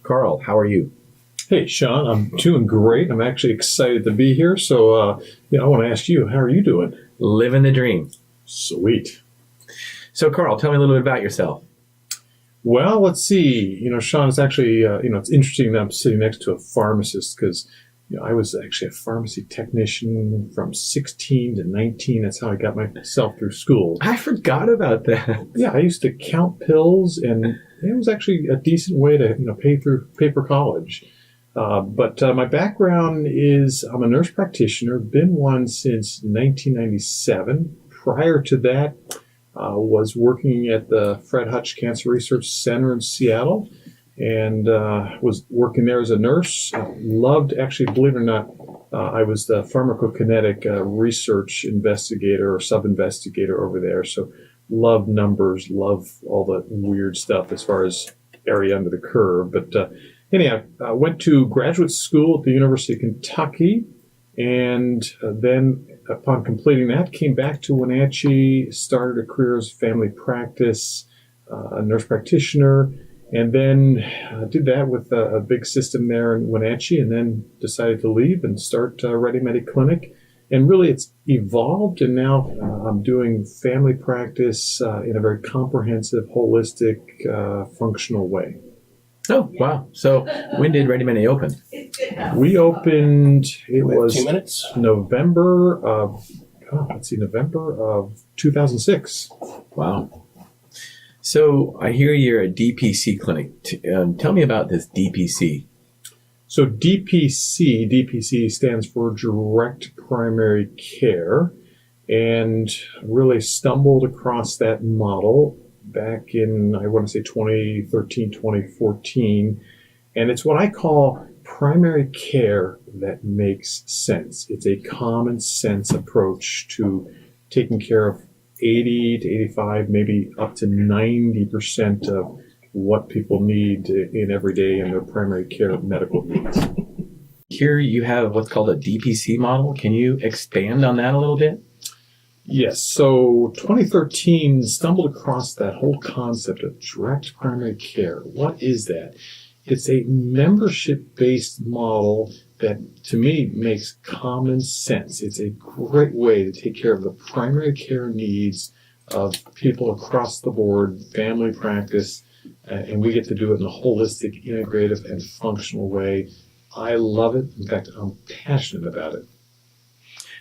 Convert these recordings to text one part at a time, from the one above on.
Karl, how are you? Hey, Shawn, I'm doing great. I'm actually excited to be here. So, I want to ask you, how are you doing? Living the dream. Sweet. So, Karl, tell me a little bit about yourself. Well, let's see. Shawn, it's actually, it's interesting that I'm sitting next to a pharmacist because, I was actually a pharmacy technician from 16 to 19. That's how I got myself through school. I forgot about that. Yeah, I used to count pills, and it was actually a decent way to, pay for college. But my background is I'm a nurse practitioner, been one since 1997. Prior to that, was working at the Fred Hutch Cancer Research Center in Seattle, and was working there as a nurse. Loved, actually, believe it or not, I was the pharmacokinetic research investigator or sub-investigator over there. So love numbers, love all the weird stuff as far as area under the curve. But anyhow, I went to graduate school at the University of Kentucky, and then upon completing that, came back to Wenatchee, started a career as family practice, a nurse practitioner, and then did that with a big system there in Wenatchee, and then decided to leave and start RediMedi Clinic. And really, it's evolved, and now I'm doing family practice in a very comprehensive, holistic, functional way. Oh, wow. So when did RediMedi open? We opened, it was 2 minutes? November of 2006. Wow. So I hear you're a DPC clinic. Tell me about this DPC. So DPC stands for Direct Primary Care, and really stumbled across that model back in, I want to say 2013, 2014. And it's what I call primary care that makes sense. It's a common sense approach to taking care of 80 to 85, maybe up to 90% of what people need in every day in their primary care medical needs. Here you have what's called a DPC model. Can you expand on that a little bit? Yes. So 2013 stumbled across that whole concept of direct primary care. What is that? It's a membership-based model that, to me, makes common sense. It's a great way to take care of the primary care needs of people across the board, family practice, and we get to do it in a holistic, integrative, and functional way. I love it. In fact, I'm passionate about it.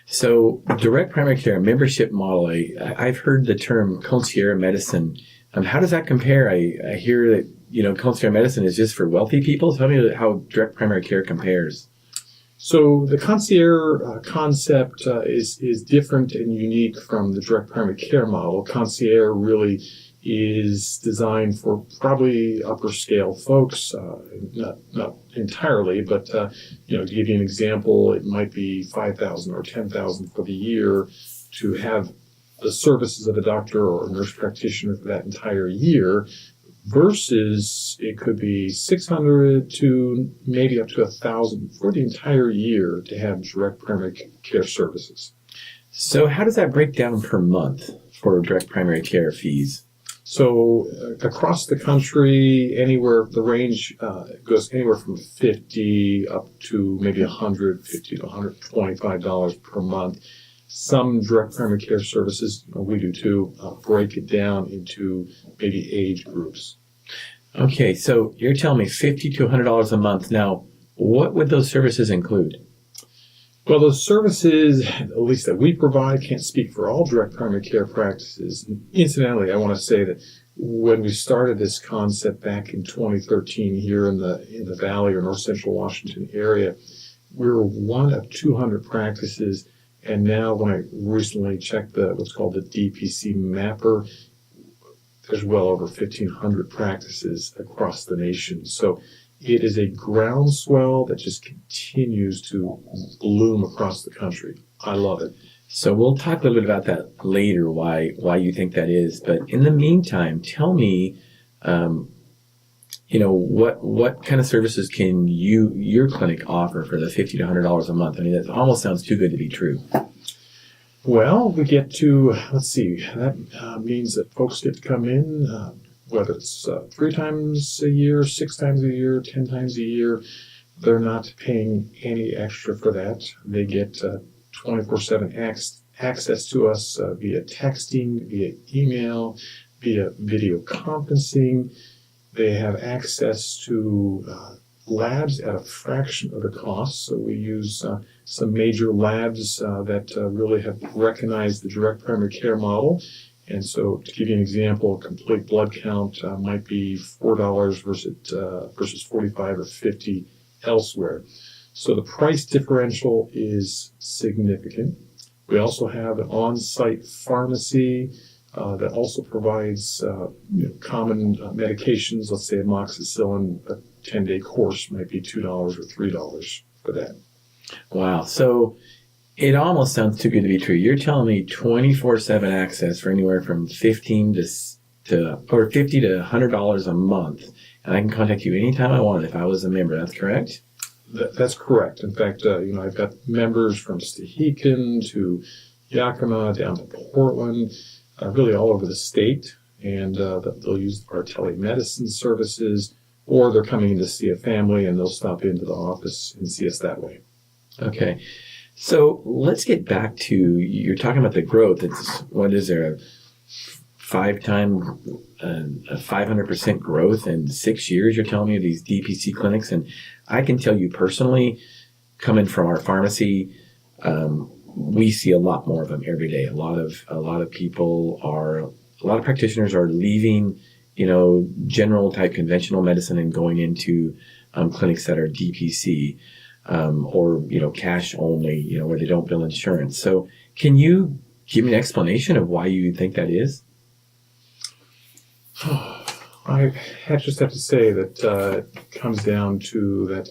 So direct primary care membership model, I've heard the term concierge medicine. How does that compare? I hear that, concierge medicine is just for wealthy people. Tell me how direct primary care compares. So the concierge concept is different and unique from the direct primary care model. Concierge really is designed for probably upper scale folks, not entirely, but to give you an example, it might be $5,000 or $10,000 for the year to have the services of a doctor or a nurse practitioner for that entire year, versus it could be $600 to maybe up to $1,000 for the entire year to have direct primary care services. So how does that break down per month for direct primary care fees? So across the country, the range goes anywhere from $50 up to maybe $150 to $125 per month. Some direct primary care services, we do too, break it down into maybe age groups. Okay, so you're telling me $50 to $100 a month. Now, what would those services include? Well, those services, at least that we provide, can't speak for all direct primary care practices. Incidentally, I want to say that when we started this concept back in 2013 here in the Valley or North Central Washington area, we were one of 200 practices. And now when I recently checked what's called the DPC mapper, there's well over 1,500 practices across the nation. So it is a groundswell that just continues to bloom across the country. I love it. So we'll talk a little bit about that later, why you think that is. But in the meantime, tell me, what kind of services can your clinic offer for the $50 to $100 a month? I mean, that almost sounds too good to be true. Well, we get to, that means that folks get to come in, whether it's 3 times a year, 6 times a year, 10 times a year. They're not paying any extra for that. They get 24/7 access to us via texting, via email, via video conferencing. They have access to labs at a fraction of the cost. So we use some major labs that really have recognized the direct primary care model. And so to give you an example, a complete blood count might be $4 versus 45 or 50 elsewhere. So the price differential is significant. We also have an on-site pharmacy that also provides common medications. Let's say amoxicillin, a 10-day course might be $2 or $3 for that. Wow. So it almost sounds too good to be true. You're telling me 24/7 access for anywhere from $50 to $100 a month, and I can contact you anytime I want if I was a member. That's correct? That's correct. In fact, I've got members from Stehekin to Yakima down to Portland, really all over the state, and they'll use our telemedicine services, or they're coming in to see a family and they'll stop into the office and see us that way. Okay. So let's get back to, you're talking about the growth. It's, what is there, a 500% growth in 6 years, you're telling me, of these DPC clinics? And I can tell you personally, coming from our pharmacy, we see a lot more of them every day. A lot of practitioners are leaving, general type conventional medicine and going into clinics that are DPC. Or cash only, where they don't bill insurance. So can you give me an explanation of why you think that is? I just have to say that it comes down to that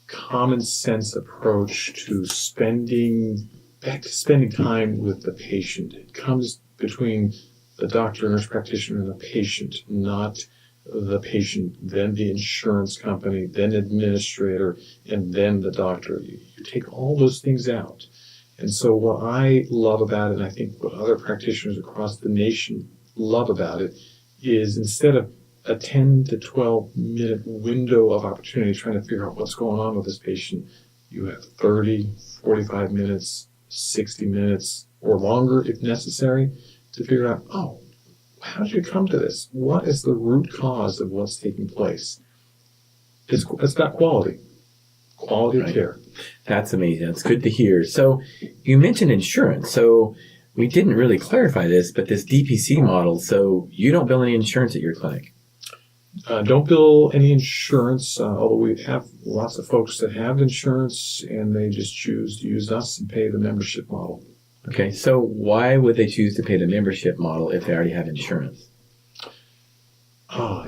common sense approach to spending time with the patient. It comes between the doctor, nurse practitioner, and the patient, not the patient, then the insurance company, then administrator, and then the doctor. You take all those things out. And so what I love about it, and I think what other practitioners across the nation love about it, is instead of a 10 to 12 minute window of opportunity trying to figure out what's going on with this patient, you have 30, 45 minutes, 60 minutes, or longer if necessary, to figure out, how did you come to this? What is the root cause of what's taking place? It's got quality of care. That's amazing. That's good to hear. So you mentioned insurance. So we didn't really clarify this, but this DPC model, so you don't bill any insurance at your clinic? Don't bill any insurance, although we have lots of folks that have insurance and they just choose to use us and pay the membership model. Okay, so why would they choose to pay the membership model if they already have insurance?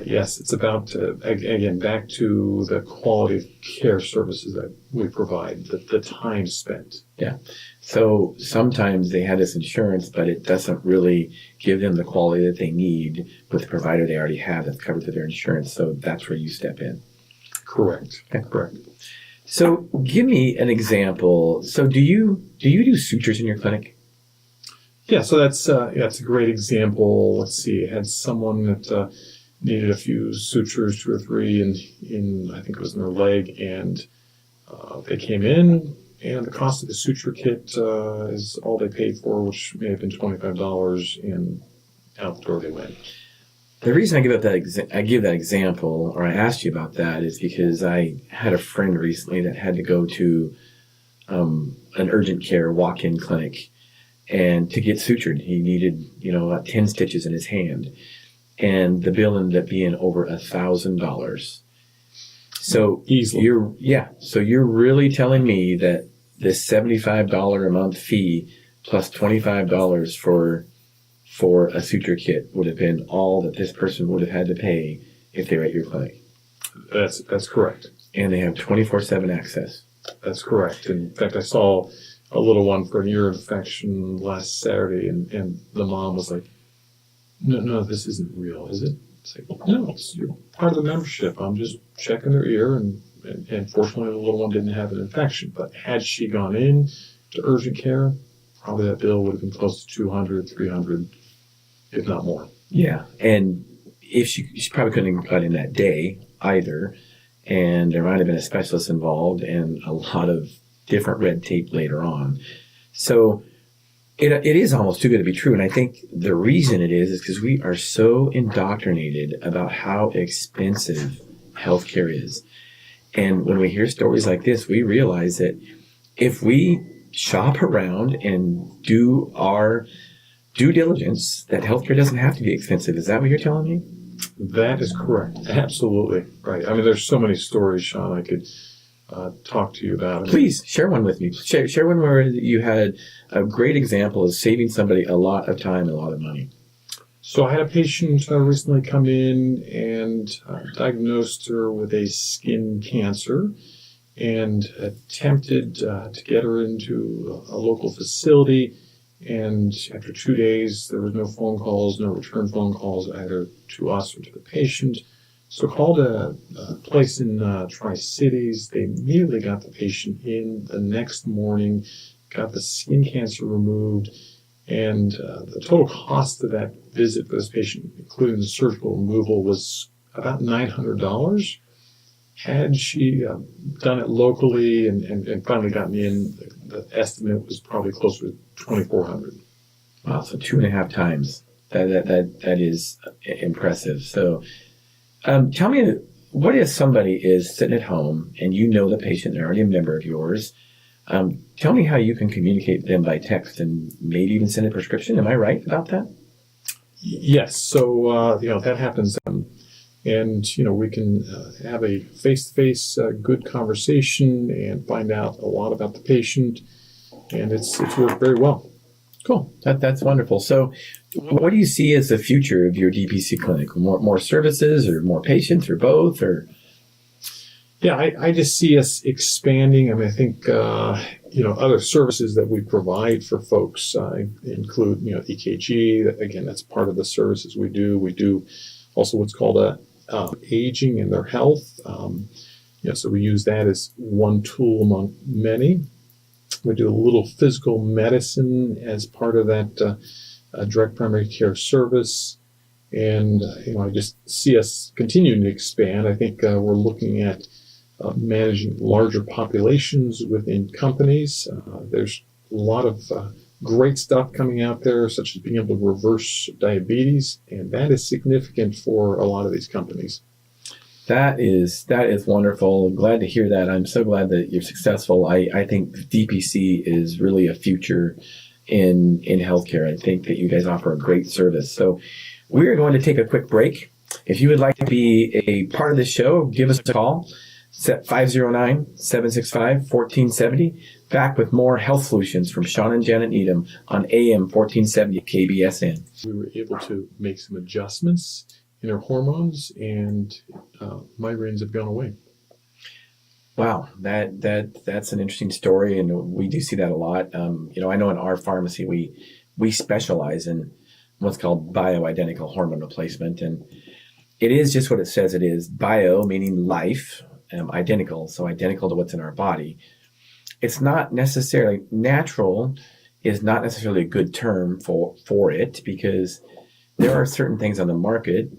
Yes, it's about, again, back to the quality of care services that we provide, the time spent. Yeah, so sometimes they have this insurance, but it doesn't really give them the quality that they need with the provider they already have that's covered through their insurance, so that's where you step in. Correct. Okay. Correct. So give me an example. So do you do sutures in your clinic? Yeah, so that's a great example. Let's see, I had someone that needed a few sutures, 2 or 3, in I think it was in their leg, and they came in, and the cost of the suture kit is all they paid for, which may have been $25, and out the door they went. The reason I give that example, or I asked you about that, is because I had a friend recently that had to go to an urgent care walk-in clinic, and to get sutured, he needed, about 10 stitches in his hand, and the bill ended up being over $1,000. So easily, you're really telling me that this $75 a month fee plus $25 for a suture kit would have been all that this person would have had to pay if they were at your clinic? That's correct. And they have 24/7 access. That's correct. In fact, I saw a little one for an ear infection last Saturday, and the mom was like, no, this isn't real, is it? It's like, no, you're part of the membership. I'm just checking their ear, and fortunately the little one didn't have an infection. But had she gone in to urgent care, probably that bill would have been close to $200, $300, if not more. Yeah, and if she probably couldn't have got in that day either. And there might have been a specialist involved and a lot of different red tape later on. So it is almost too good to be true. And I think the reason it is because we are so indoctrinated about how expensive healthcare is. And when we hear stories like this, we realize that if we shop around and do our due diligence, that healthcare doesn't have to be expensive. Is that what you're telling me? That is correct. Absolutely. Right. I mean, there's so many stories, Shawn, I could talk to you about. Please share one with me. Share one where you had a great example of saving somebody a lot of time and a lot of money. So I had a patient recently come in and diagnosed her with a skin cancer and attempted to get her into a local facility. And after 2 days, there was no phone calls, no return phone calls either to us or to the patient. So called a place in Tri-Cities. They immediately got the patient in the next morning, got the skin cancer removed, and the total cost of that visit for this patient, including the surgical removal, was about $900. Had she done it locally and finally gotten in, the estimate was probably closer to $2,400. Wow, so 2.5 times. That is impressive. So tell me, what if somebody is sitting at home and you know the patient, they're already a member of yours. Tell me how you can communicate with them by text and maybe even send a prescription. Am I right about that? Yes. So, that happens. And, we can have a face-to-face good conversation and find out a lot about the patient. And it's worked very well. Cool. That's wonderful. So what do you see as the future of your DPC clinic? More services or more patients or both? Or Yeah, I just see us expanding. I mean, I think, other services that we provide for folks include, EKG. Again, that's part of the services we do. We do also what's called aging and their health. So we use that as one tool among many. We do a little physical medicine as part of that direct primary care service. And, I just see us continuing to expand. I think we're looking at managing larger populations within companies. There's a lot of great stuff coming out there, such as being able to reverse diabetes, and that is significant for a lot of these companies. That is wonderful. Glad to hear that. I'm so glad that you're successful. I think DPC is really a future in healthcare. I think that you guys offer a great service. So we're going to take a quick break. If you would like to be a part of this show, give us a call. Set 509-765-1470. Back with more health solutions from Shawn and Janet Needham on AM 1470 KBSN. We were able to make some adjustments in our hormones, and migraines have gone away. Wow, that's an interesting story, and we do see that a lot. I know in our pharmacy we specialize in what's called bioidentical hormone replacement, and it is just what it says it is. Bio meaning life, identical, so identical to what's in our body. It's not necessarily natural. Is not necessarily a good term for it because there are certain things on the market.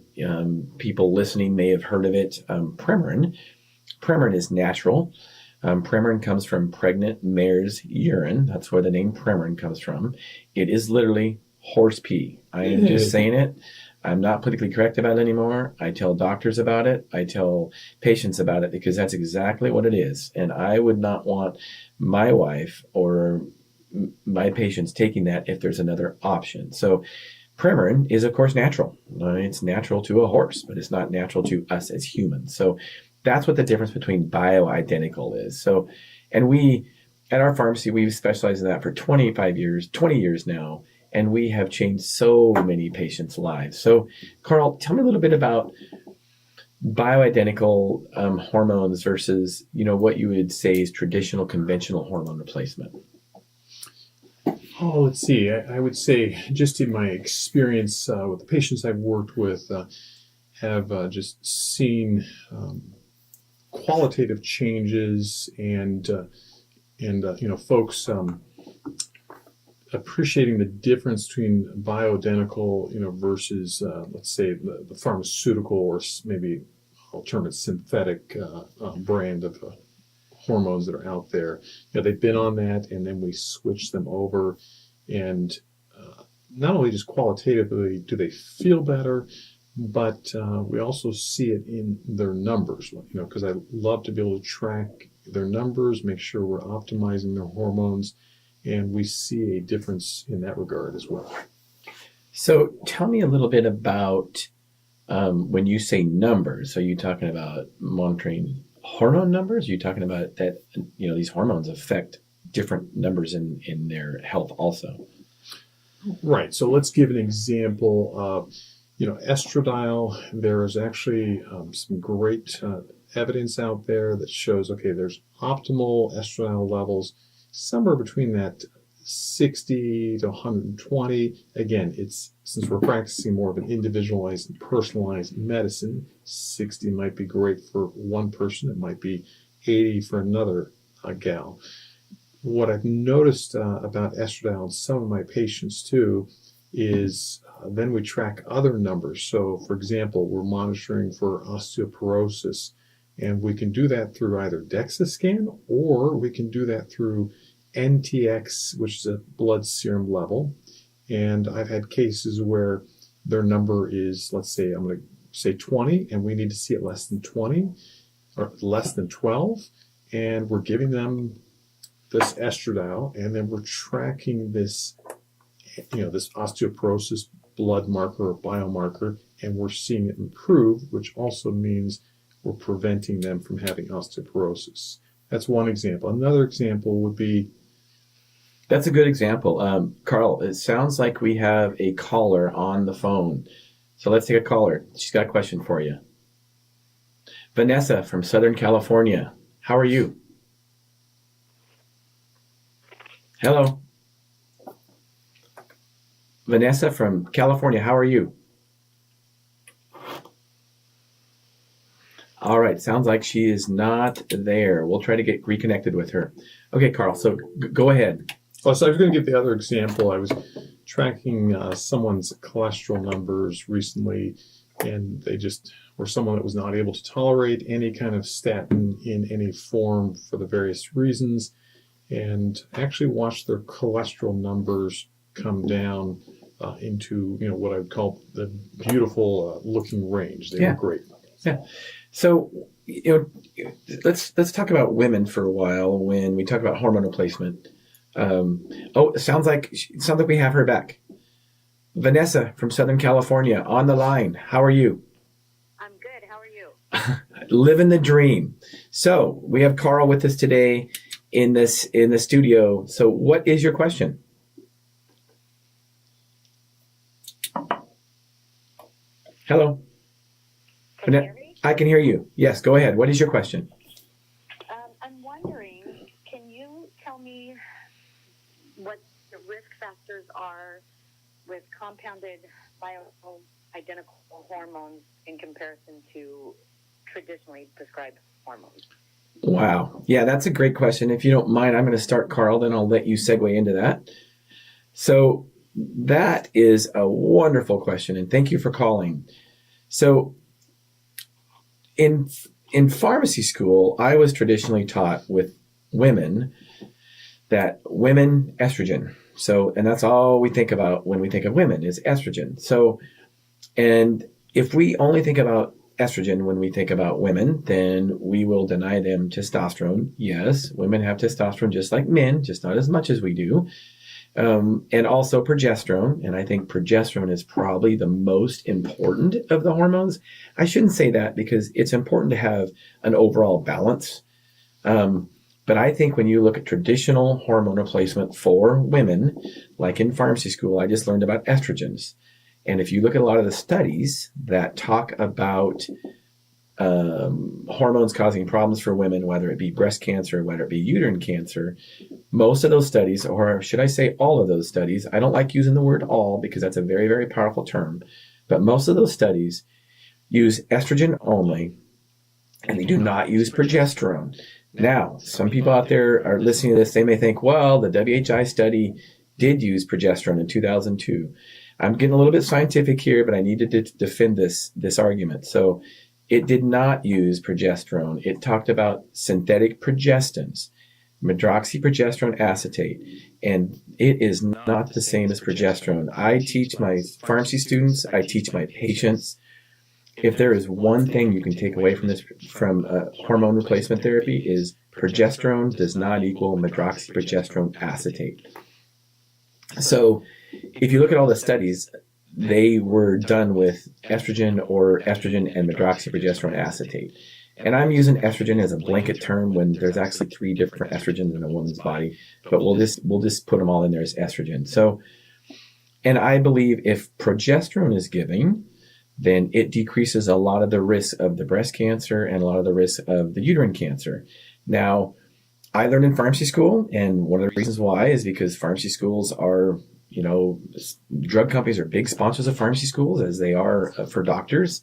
People listening may have heard of it. Premarin. Premarin is natural. Premarin comes from pregnant mare's urine. That's where the name Premarin comes from. It is literally horse pee. I am just saying it. I'm not politically correct about it anymore. I tell doctors about it. I tell patients about it because that's exactly what it is. And I would not want my wife or my patients taking that if there's another option. So Premarin is, of course, natural. It's natural to a horse, but it's not natural to us as humans. So that's what the difference between bioidentical is. So, and we, at our pharmacy, we've specialized in that for 20 years now, and we have changed so many patients' lives. So, Karl, tell me a little bit about bioidentical hormones versus, what you would say is traditional conventional hormone replacement. Oh, let's see. I would say just in my experience with the patients I've worked with, have just seen qualitative changes and folks appreciating the difference between bioidentical, versus, let's say, the pharmaceutical, or maybe I'll term it synthetic brand of hormones that are out there. They've been on that, and then we switch them over, and not only just qualitatively do they feel better, but we also see it in their numbers, because I love to be able to track their numbers, make sure we're optimizing their hormones, and we see a difference in that regard as well. So tell me a little bit about when you say numbers, are you talking about monitoring hormone numbers? Are you talking about that, these hormones affect different numbers in their health also? Right. So let's give an example of, estradiol. There is actually some great evidence out there that shows, there's optimal estradiol levels somewhere between that 60 to 120. Again, since we're practicing more of an individualized and personalized medicine, 60 might be great for one person. It might be 80 for another gal. What I've noticed about estradiol in some of my patients too is then we track other numbers. So, for example, we're monitoring for osteoporosis, and we can do that through either DEXA scan, or we can do that through NTX, which is a blood serum level. And I've had cases where their number is, let's say, I'm going to say 20, and we need to see it less than 20 or less than 12. And we're giving them this estradiol, and then we're tracking this, this osteoporosis blood marker or biomarker, and we're seeing it improve, which also means we're preventing them from having osteoporosis. That's one example. Another example would be... That's a good example. Karl, it sounds like we have a caller on the phone. So let's take a caller. She's got a question for you. Vanessa from Southern California. How are you? Hello. Vanessa from California, how are you? All right, sounds like she is not there. We'll try to get reconnected with her. Okay, Karl, so go ahead. Oh, so I was going to give the other example. I was tracking someone's cholesterol numbers recently, and they just were someone that was not able to tolerate any kind of statin in any form for the various reasons, and actually watched their cholesterol numbers come down into what I would call the beautiful looking range. They were great. Yeah. So let's talk about women for a while when we talk about hormone replacement. It sounds like we have her back. Vanessa from Southern California on the line. How are you? I'm good. How are you? Living the dream. So we have Karl with us today in the studio. So what is your question? Hello. Can you hear me? I can hear you. Yes, go ahead. What is your question? I'm wondering, can you tell me what the risk factors are with compounded bioidentical hormones in comparison to traditionally prescribed hormones? Wow. Yeah, that's a great question. If you don't mind, I'm going to start, Karl, then I'll let you segue into that. So that is a wonderful question, and thank you for calling. So in pharmacy school, I was traditionally taught with women that women estrogen. So, and that's all we think about when we think of women is estrogen. So, and if we only think about estrogen when we think about women, then we will deny them testosterone. Yes, women have testosterone just like men, just not as much as we do. And also progesterone. And I think progesterone is probably the most important of the hormones. I shouldn't say that because it's important to have an overall balance. But I think when you look at traditional hormone replacement for women, like in pharmacy school, I just learned about estrogens. And if you look at a lot of the studies that talk about hormones causing problems for women, whether it be breast cancer, whether it be uterine cancer, most of those studies, or should I say all of those studies, I don't like using the word all because that's a very, very powerful term, but most of those studies use estrogen only, and they do not use progesterone. Now, some people out there are listening to this, they may think, well, the WHI study did use progesterone in 2002. I'm getting a little bit scientific here, but I need to defend this argument. So it did not use progesterone. It talked about synthetic progestins, medroxyprogesterone acetate, and it is not the same as progesterone. I teach my pharmacy students, I teach my patients, if there is one thing you can take away from hormone replacement therapy is progesterone does not equal medroxyprogesterone acetate. So if you look at all the studies, they were done with estrogen and medroxyprogesterone acetate. And I'm using estrogen as a blanket term when there's actually 3 different estrogens in a woman's body, but we'll just put them all in there as estrogen. So, and I believe if progesterone is given, then it decreases a lot of the risk of the breast cancer and a lot of the risk of the uterine cancer. Now, I learned in pharmacy school, and one of the reasons why is because pharmacy schools are, drug companies are big sponsors of pharmacy schools, as they are for doctors.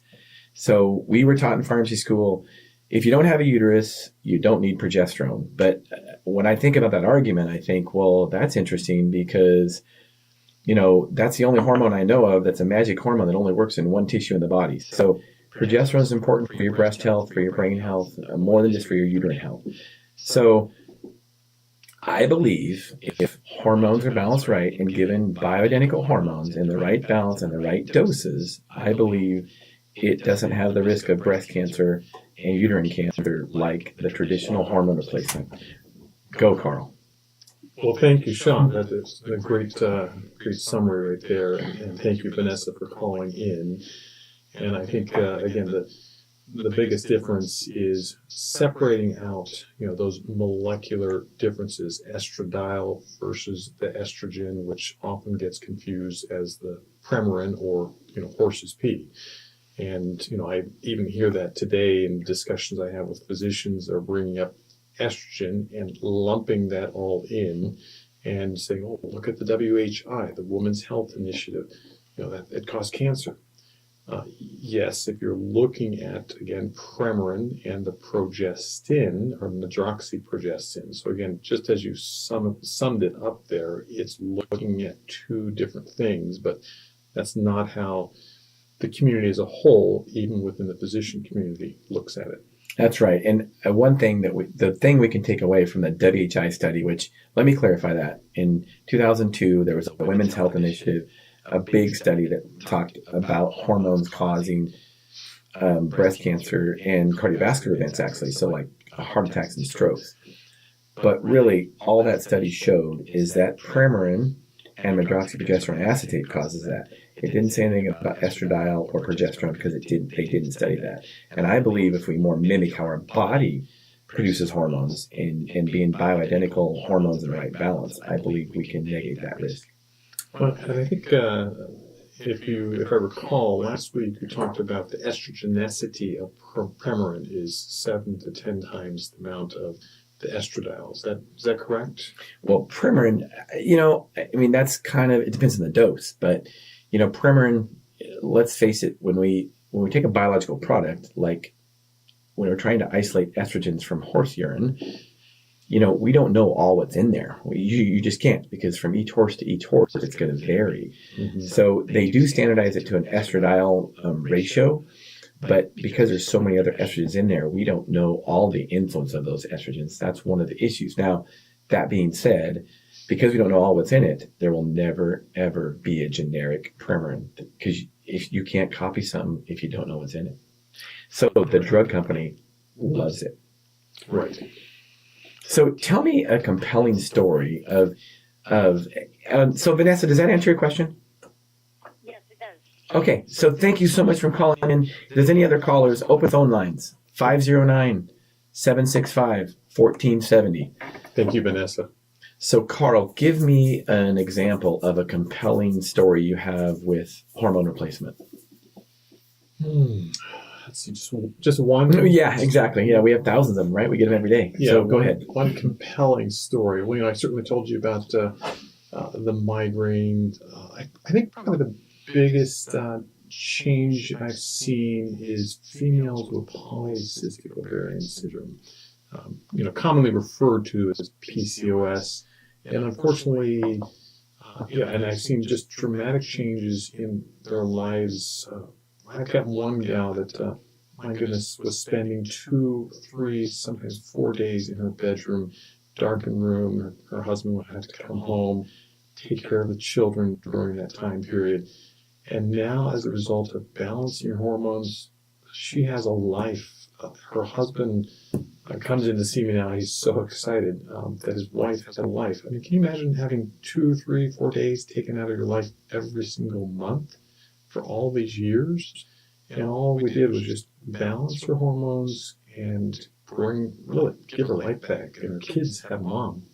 So we were taught in pharmacy school, if you don't have a uterus, you don't need progesterone. But when I think about that argument, I think, well, that's interesting because that's the only hormone I know of that's a magic hormone that only works in one tissue in the body. So progesterone is important for your breast health, for your brain health, more than just for your uterine health. So I believe if hormones are balanced right and given bioidentical hormones in the right balance and the right doses, I believe it doesn't have the risk of breast cancer and uterine cancer like the traditional hormone replacement. Go, Karl. Well, thank you, Shawn. That is a great summary right there, and thank you, Vanessa, for calling in. And I think again the biggest difference is separating out those molecular differences, estradiol versus the estrogen, which often gets confused as the Premarin or horse's pee. And I even hear that today in discussions I have with physicians. They're bringing up estrogen and lumping that all in and saying, oh, look at the WHI, the Women's Health Initiative, that it caused cancer. Yes, if you're looking at, again, Premarin and the progestin or medroxyprogestin. So again, just as you summed it up there, it's looking at 2 different things, but that's not how the community as a whole, even within the physician community, looks at it. That's right. And one thing the thing we can take away from the WHI study, which let me clarify that. In 2002, there was a Women's Health Initiative, a big study that talked about hormones causing breast cancer and cardiovascular events, actually. So like heart attacks and strokes. But really, all that study showed is that Premarin and medroxyprogesterone acetate causes that. It didn't say anything about estradiol or progesterone because they didn't study that. And I believe if we more mimic how our body produces hormones and being bioidentical hormones in the right balance, I believe we can negate that risk. Well, and I think if I recall, last week we talked about the estrogenicity of Premarin is 7 to 10 times the amount of the estradiol. Is that correct? Well, Premarin, that's kind of, it depends on the dose, but Premarin, let's face it, when we take a biological product, like when we're trying to isolate estrogens from horse urine, we don't know all what's in there. You just can't, because from each horse to each horse, it's going to vary. Mm-hmm. So they do standardize it to an estradiol ratio, but because there's so many other estrogens in there, we don't know all the influence of those estrogens. That's one of the issues. Now, that being said, because we don't know all what's in it, there will never, ever be a generic Premarin, because if you can't copy something if you don't know what's in it. So the drug company loves it. Right. So tell me a compelling story of so Vanessa, does that answer your question? Yes, it does. Okay, so thank you so much for calling in. If there's any other callers, open phone lines, 509-765-1470. Thank you, Vanessa. So Karl, give me an example of a compelling story you have with hormone replacement. Let's see, just one? Yeah, exactly. Yeah, we have thousands of them, right? We get them every day. Yeah, so go ahead. One compelling story. Well, I certainly told you about the migraine. I think probably the biggest change I've seen is females with polycystic ovarian syndrome, commonly referred to as PCOS. And unfortunately, And I've seen just dramatic changes in their lives. I've got one gal that, my goodness, was spending 2, 3, sometimes 4 days in her bedroom, darkened room. Her husband would have to come home, take care of the children during that time period. And now, as a result of balancing your hormones, she has a life. Her husband comes in to see me now. He's so excited that his wife has a life. I mean, can you imagine having 2, 3, 4 days taken out of your life every single month for all these years? And all we did was just balance her hormones and give her life back. And her kids have mom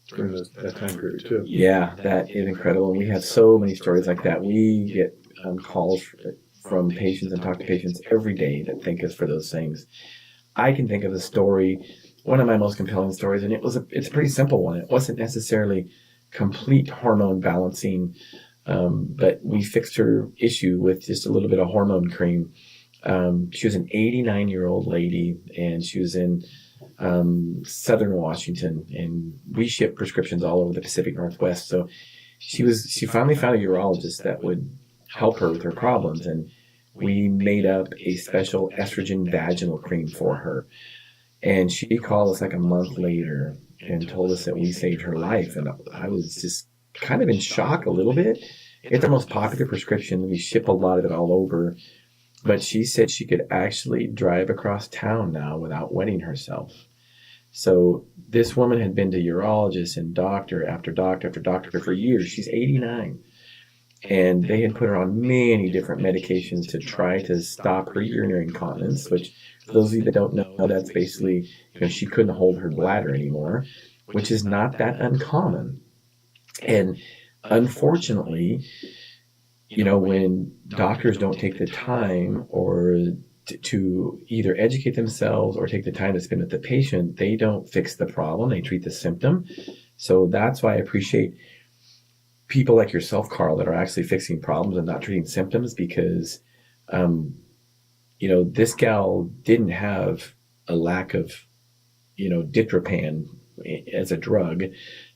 during that time period too. Yeah, that is incredible. And we have so many stories like that. We get calls from patients and talk to patients every day that thank us for those things. I can think of a story, one of my most compelling stories, and it's a pretty simple one. It wasn't necessarily complete hormone balancing, but we fixed her issue with just a little bit of hormone cream. She was an 89-year-old lady, and she was in Southern Washington, and we ship prescriptions all over the Pacific Northwest. So she finally found a urologist that would help her with her problems, and we made up a special estrogen vaginal cream for her. And she called us like a month later and told us that we saved her life. And I was just kind of in shock a little bit. It's our most popular prescription. We ship a lot of it all over. But she said she could actually drive across town now without wetting herself. So this woman had been to urologist and doctor after doctor after doctor for years. She's 89. And they had put her on many different medications to try to stop her urinary incontinence, which, for those of you that don't know, that's basically, she couldn't hold her bladder anymore, which is not that uncommon. And unfortunately, when doctors don't take the time or to either educate themselves or take the time to spend with the patient, they don't fix the problem. They treat the symptom. So that's why I appreciate people like yourself, Karl, that are actually fixing problems and not treating symptoms, because, this gal didn't have a lack of, ditropan as a drug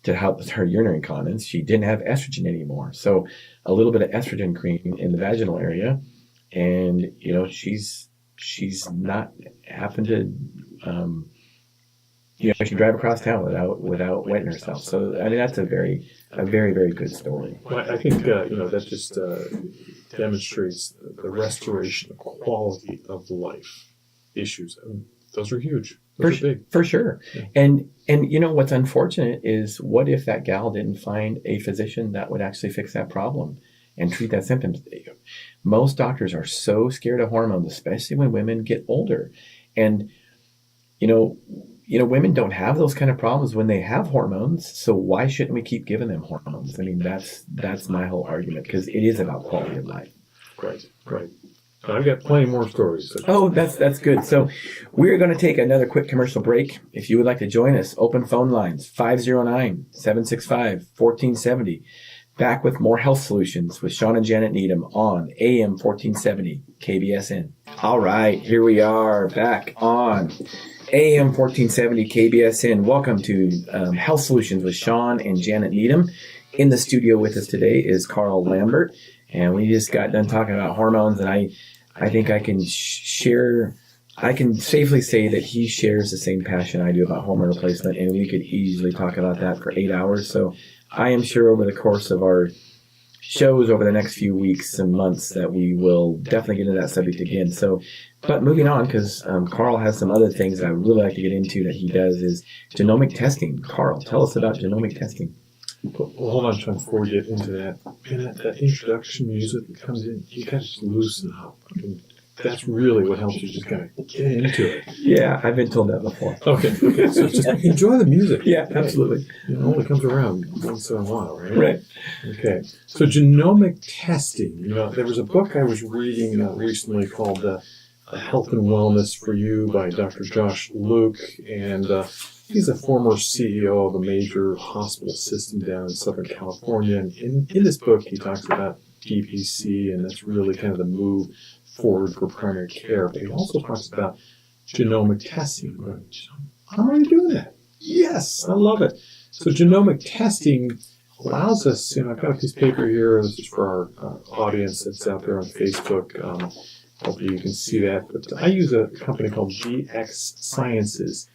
to help with her urinary incontinence. She didn't have estrogen anymore. So a little bit of estrogen cream in the vaginal area, and, she's not having to, she can drive across town without wetting herself. So, I mean, that's a very, very good story. Well, I think, that just demonstrates the restoration of quality of life issues. And those are huge. Those are big. For sure. Yeah. And what's unfortunate is, what if that gal didn't find a physician that would actually fix that problem and treat that symptoms? Most doctors are so scared of hormones, especially when women get older. And, women don't have those kind of problems when they have hormones. So why shouldn't we keep giving them hormones? I mean, that's my whole argument, because it is about quality of life. Right. I've got plenty more stories. Oh, that's good. So we're going to take another quick commercial break. If you would like to join us, open phone lines, 509-765-1470. Back with more health solutions with Shawn and Janet Needham on AM 1470 KBSN. All right, here we are back on AM 1470 KBSN. Welcome to Health Solutions with Shawn and Janet Needham. In the studio with us today is Karl Lambert, and we just got done talking about hormones, and I think I can safely say that he shares the same passion I do about hormone replacement, and we could easily talk about that for 8 hours. So I am sure over the course of our shows over the next few weeks and months that we will definitely get into that subject again. So, but moving on, because Karl has some other things that I would really like to get into that he does, is genomic testing. Karl, tell us about genomic testing. Well, hold on, Sean, before we get into that. Man, that introduction music that comes in, you kind of just loosen up. I mean, that's really what helps you just kind of get into it. Yeah, I've been told that before. Okay. So just enjoy the music. Yeah, absolutely. It only comes around once in a while, right? Right. Okay. So genomic testing. There was a book I was reading recently called Health and Wellness for You by Dr. Josh Luke, and he's a former CEO of a major hospital system down in Southern California. And in this book, he talks about DPC, and that's really kind of the move forward for primary care. But he also talks about genomic testing. I'm already doing that. Yes, I love it. So genomic testing allows us, I've got a piece of paper here. This is for our audience that's out there on Facebook. Hopefully you can see that. But I use a company called GX Sciences,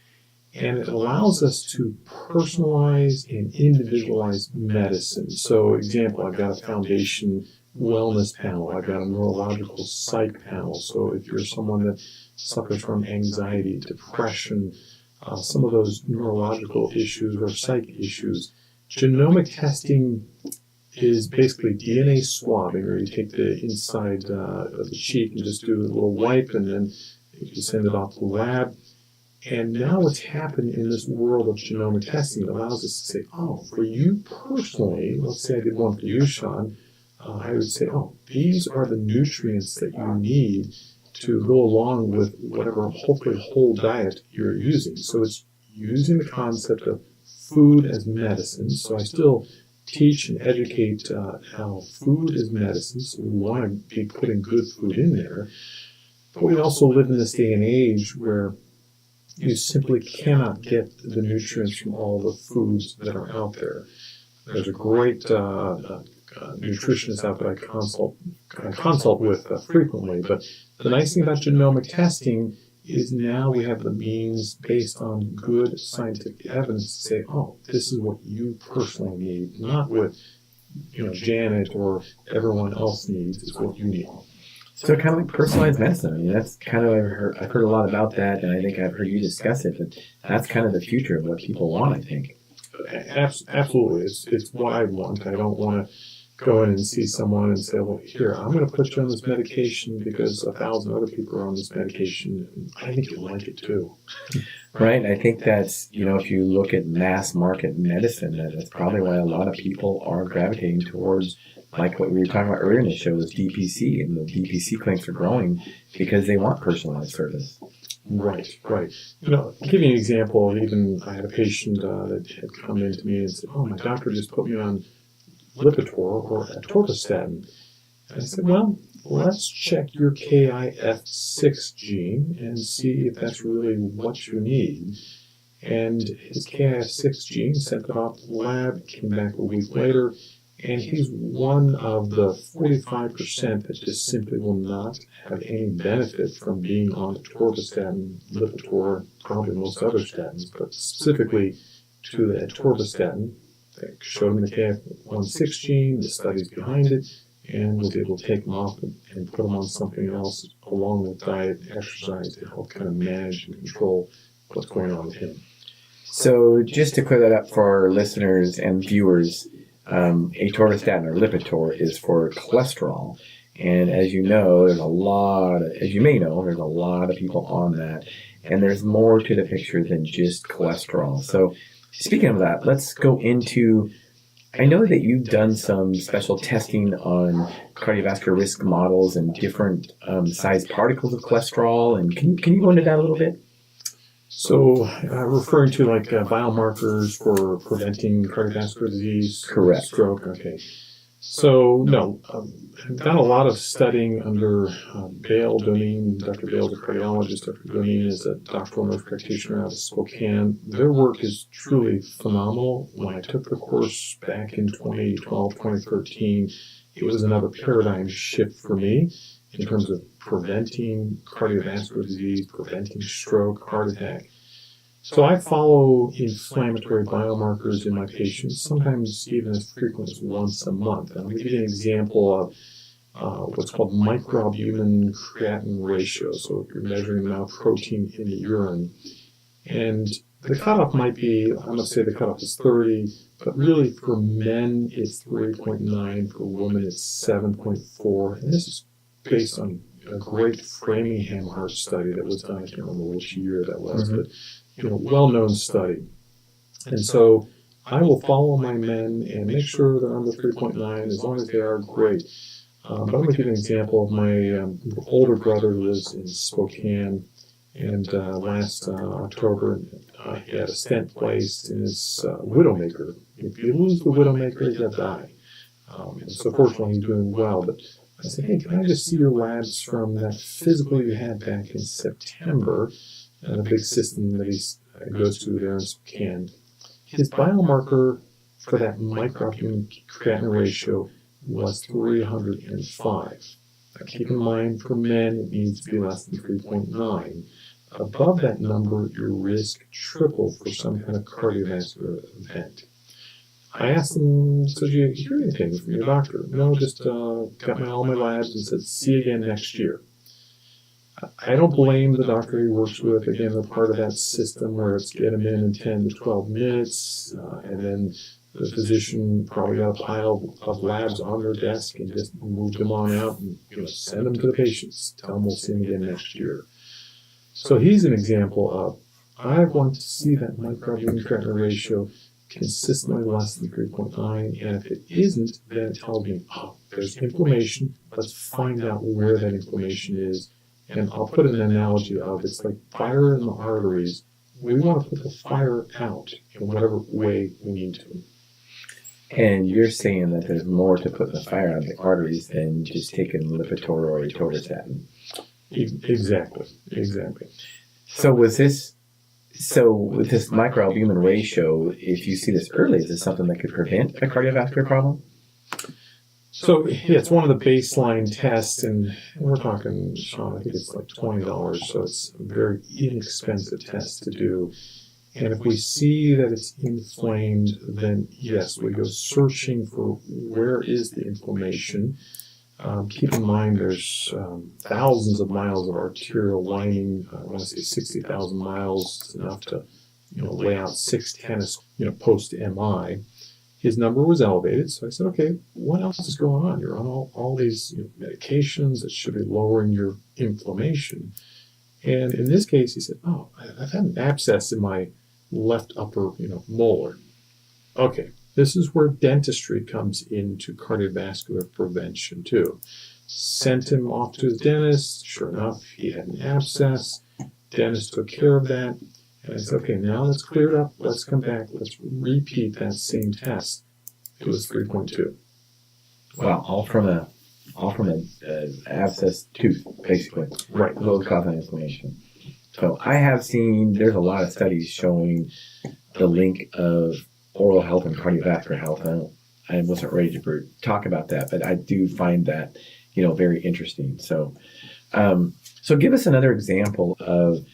and it allows us to personalize and individualize medicine. So, example, I've got a foundation wellness panel. I've got a neurological psych panel. So if you're someone that suffers from anxiety, depression, some of those neurological issues or psych issues, genomic testing is basically DNA swabbing, or you take the inside of the cheek and just do a little wipe, and then you send it off to the lab. And now what's happened in this world of genomic testing, it allows us to say, oh, for you personally, let's say I did one for you, Shawn, I would say, oh, these are the nutrients that you need to go along with whatever hopefully whole diet you're using. So it's using the concept of food as medicine. So I still teach and educate how food is medicine. So we want to be putting good food in there. But we also live in this day and age where you simply cannot get the nutrients from all the foods that are out there. There's a great nutritionist out that I consult with frequently, but the nice thing about genomic testing is now we have the means based on good scientific evidence to say, oh, this is what you personally need, not what Janet or everyone else needs, is what you need. So kind of like personalized medicine. I mean, that's kind of, I've heard a lot about that, and I think I've heard you discuss it, but that's kind of the future of what people want, I think. Absolutely. It's what I want. I don't want to go in and see someone and say, well, here, I'm going to put you on this medication because 1,000 other people are on this medication, and I think you'll like it too. Right. I think that's, if you look at mass market medicine, that's probably why a lot of people are gravitating towards, like what we were talking about earlier in the show, was DPC, and the DPC clinics are growing because they want personalized service. Right. I'll give you an example. Even I had a patient that had come in to me and said, oh, my doctor just put me on Lipitor or atorvastatin. And I said, well, let's check your KIF6 gene and see if that's really what you need. And his KIF6 gene sent it off to the lab, came back a week later, and he's one of the 45% that just simply will not have any benefit from being on atorvastatin, Lipitor, probably most other statins, but specifically to the atorvastatin. I showed him the KIF16 gene, the studies behind it, and was able to take them off and put them on something else along with diet, exercise to help kind of manage and control what's going on with him. So just to clear that up for our listeners and viewers, atorvastatin or Lipitor is for cholesterol. And as you know, there's a lot of people on that. And there's more to the picture than just cholesterol. So speaking of that, let's go into, I know that you've done some special testing on cardiovascular risk models and different size particles of cholesterol. And can you go into that a little bit? So, referring to like biomarkers for preventing cardiovascular disease? Correct. Stroke, okay. So, no, I've done a lot of studying under Bale Doneen. Dr. Bale's a cardiologist. Dr. Doneen is a doctoral nurse practitioner out of Spokane. Their work is truly phenomenal. When I took the course back in 2012, 2013, it was another paradigm shift for me in terms of preventing cardiovascular disease, preventing stroke, heart attack. So I follow inflammatory biomarkers in my patients, sometimes even as frequent as once a month. And I'll give you an example of what's called microalbumin creatinine ratio. So if you're measuring the amount of protein in the urine, and the cutoff might be, I'm going to say the cutoff is 30, but really for men it's 3.9, for women it's 7.4, and this is based on a great Framingham heart study that was done. I can't remember which year that was, but well-known study. And so I will follow my men and make sure they're under 3.9. As long as they are, great. But I'm going to give you an example of my older brother who lives in Spokane, and last October he had a stent placed in his widowmaker. If you lose the widowmaker, you're going to die. And so fortunately he's doing well, but I said, hey, can I just see your labs from that physical you had back in September? And a big system that he goes to there in Spokane. His biomarker for that microalbumin creatinine ratio was 305. Now, keep in mind, for men, it needs to be less than 3.9. Above that number, your risk tripled for some kind of cardiovascular event. I asked them, so did you hear anything from your doctor? No, just got all my labs and said, see you again next year. I don't blame the doctor he works with. Again, they're part of that system where it's get him in 10 to 12 minutes, and then the physician probably got a pile of labs on their desk and just moved them on out and send them to the patients. Tell them we'll see them again next year. So he's an example of, I want to see that microalbumin creatinine ratio consistently less than 3.9, and if it isn't, then it tells me, oh, there's inflammation. Let's find out where that inflammation is. And I'll put an analogy of, it's like fire in the arteries. We want to put the fire out in whatever way we need to. And you're saying that there's more to put the fire on the arteries than just taking Lipitor or atorvastatin. Exactly. So with this microalbumin ratio, if you see this early, is this something that could prevent a cardiovascular problem? So yeah, it's one of the baseline tests, and we're talking, Shawn, I think it's like $20, so it's a very inexpensive test to do. And if we see that it's inflamed, then yes, we go searching for where is the inflammation. Keep in mind there's thousands of miles of arterial lining. I want to say 60,000 miles, enough to lay out 6 tennis post MI. His number was elevated, so I said, okay, what else is going on? You're on all these medications that should be lowering your inflammation. And in this case, he said, oh, I've had an abscess in my left upper molar. Okay, this is where dentistry comes into cardiovascular prevention too. Sent him off to his dentist. Sure enough, he had an abscess. Dentist took care of that. And I said, okay, now that's cleared up. Let's come back. Let's repeat that same test. It was 3.2. Wow, all from an abscess tooth, basically. Right. Low causing inflammation. So I have seen, there's a lot of studies showing the link of oral health and cardiovascular health. I wasn't ready to talk about that, but I do find that, very interesting. So give us another example of,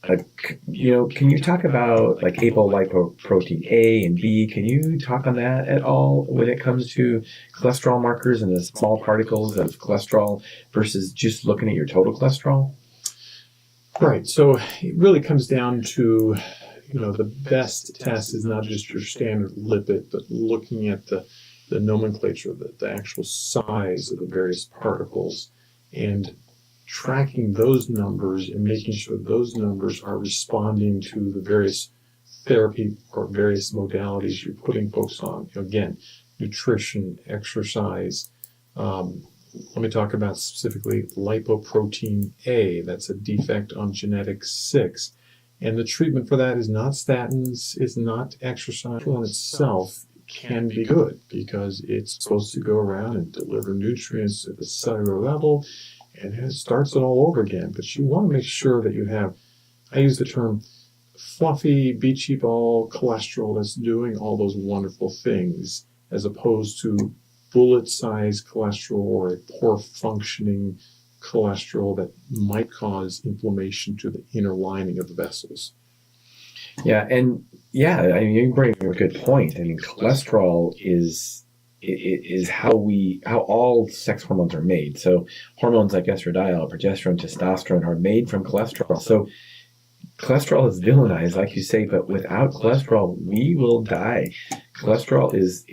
can you talk about like apolipoprotein A and B? Can you talk on that at all when it comes to cholesterol markers and the small particles of cholesterol versus just looking at your total cholesterol? Right. So it really comes down to, the best test is not just your standard lipid, but looking at the nomenclature, the actual size of the various particles, and tracking those numbers and making sure those numbers are responding to the various therapy or various modalities you're putting folks on. Again, nutrition, exercise. Let me talk about specifically lipoprotein A. That's a defect on genetic 6. And the treatment for that is not statins, is not exercise in itself. Can be good because it's supposed to go around and deliver nutrients at the cellular level, and it starts it all over again. But you want to make sure that you have, I use the term fluffy, beachy ball cholesterol that's doing all those wonderful things, as opposed to bullet-sized cholesterol or a poor functioning cholesterol that might cause inflammation to the inner lining of the vessels. Yeah, and you bring up a good point. Cholesterol is how all sex hormones are made. So hormones like estradiol, progesterone, testosterone are made from cholesterol. So cholesterol is villainized, like you say, but without cholesterol, we will die. Cholesterol is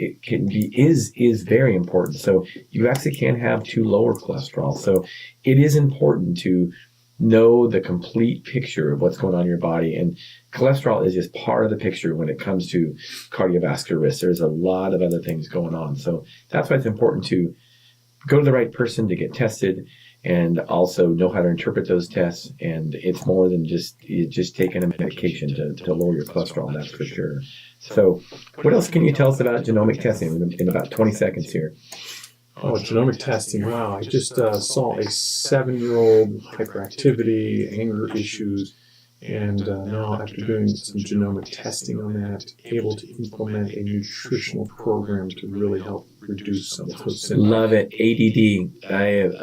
very important. So you actually can have too lower cholesterol. So it is important to know the complete picture of what's going on in your body. And cholesterol is just part of the picture when it comes to cardiovascular risk. There's a lot of other things going on. So that's why it's important to go to the right person to get tested and also know how to interpret those tests. And it's more than just taking a medication to lower your cholesterol, that's for sure. So what else can you tell us about genomic testing in about 20 seconds here? Oh, genomic testing. Wow. I just saw a 7-year-old hyperactivity, anger issues. And now, after doing some genomic testing on that, able to implement a nutritional program to really help reduce some of those symptoms. Love it. ADD. I have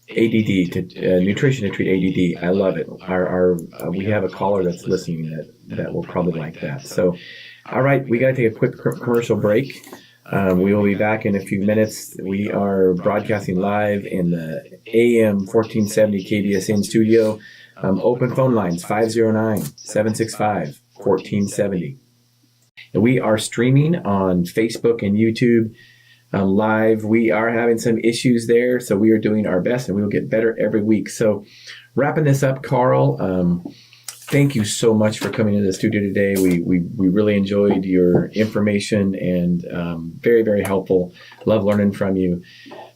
ADD to nutrition to treat ADD. I love it. We have a caller that's listening that will probably like that. So, all right, we got to take a quick commercial break. We will be back in a few minutes. We are broadcasting live in the AM 1470 KBSN studio. Open phone lines 509-765-1470. And we are streaming on Facebook and YouTube live. We are having some issues there, so we are doing our best, and we will get better every week. So wrapping this up, Karl, thank you so much for coming into the studio today. We really enjoyed your information and very, very helpful. Love learning from you.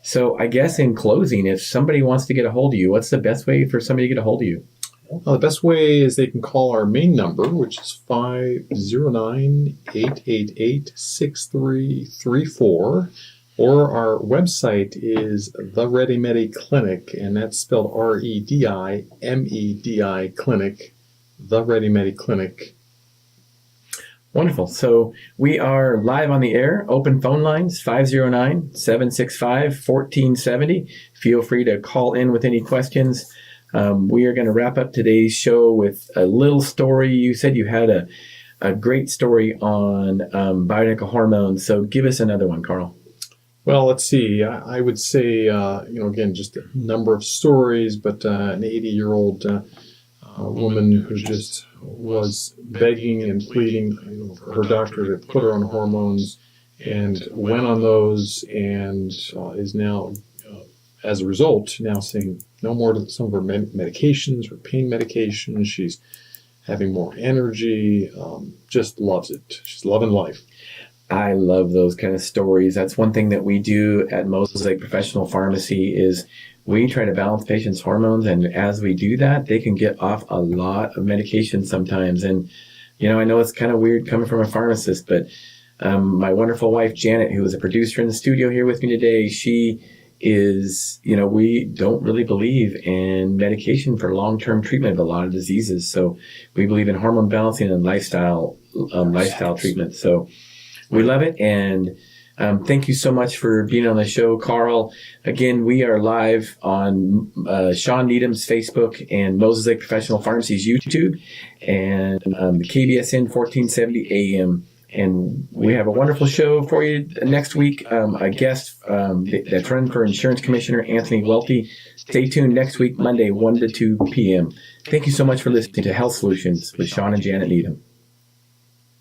So I guess in closing, if somebody wants to get a hold of you, what's the best way for somebody to get a hold of you? Well, the best way is they can call our main number, which is 509-888-6334, or our website is the RediMedi Clinic, and that's spelled RediMedi Clinic, the RediMedi Clinic. Wonderful. So we are live on the air. Open phone lines, 509-765-1470. Feel free to call in with any questions. We are going to wrap up today's show with a little story. You said you had a great story on bioidentical hormones. So give us another one, Karl. Well, let's see. I would say, again, just a number of stories, but an 80-year-old woman who just was begging and pleading for her doctor to put her on hormones, and went on those, and is now, as a result, now saying no more to some of her medications, her pain medications. She's having more energy, just loves it. She's loving life. I love those kind of stories. That's one thing that we do at Mosaic Professional Pharmacy is we try to balance patients' hormones, and as we do that, they can get off a lot of medication sometimes. And, I know it's kind of weird coming from a pharmacist, but my wonderful wife, Janet, who is a producer in the studio here with me today, she is, we don't really believe in medication for long-term treatment of a lot of diseases. So we believe in hormone balancing and lifestyle treatment. So we love it. And thank you so much for being on the show, Karl. Again, we are live on Shawn Needham's Facebook and Mosaic Professional Pharmacy's YouTube and the KBSN 1470 AM. And we have a wonderful show for you next week. A guest that's running for Insurance Commissioner, Anthony Welty. Stay tuned next week, Monday, 1 to 2 p.m. Thank you so much for listening to Health Solutions with Shawn and Janet Needham.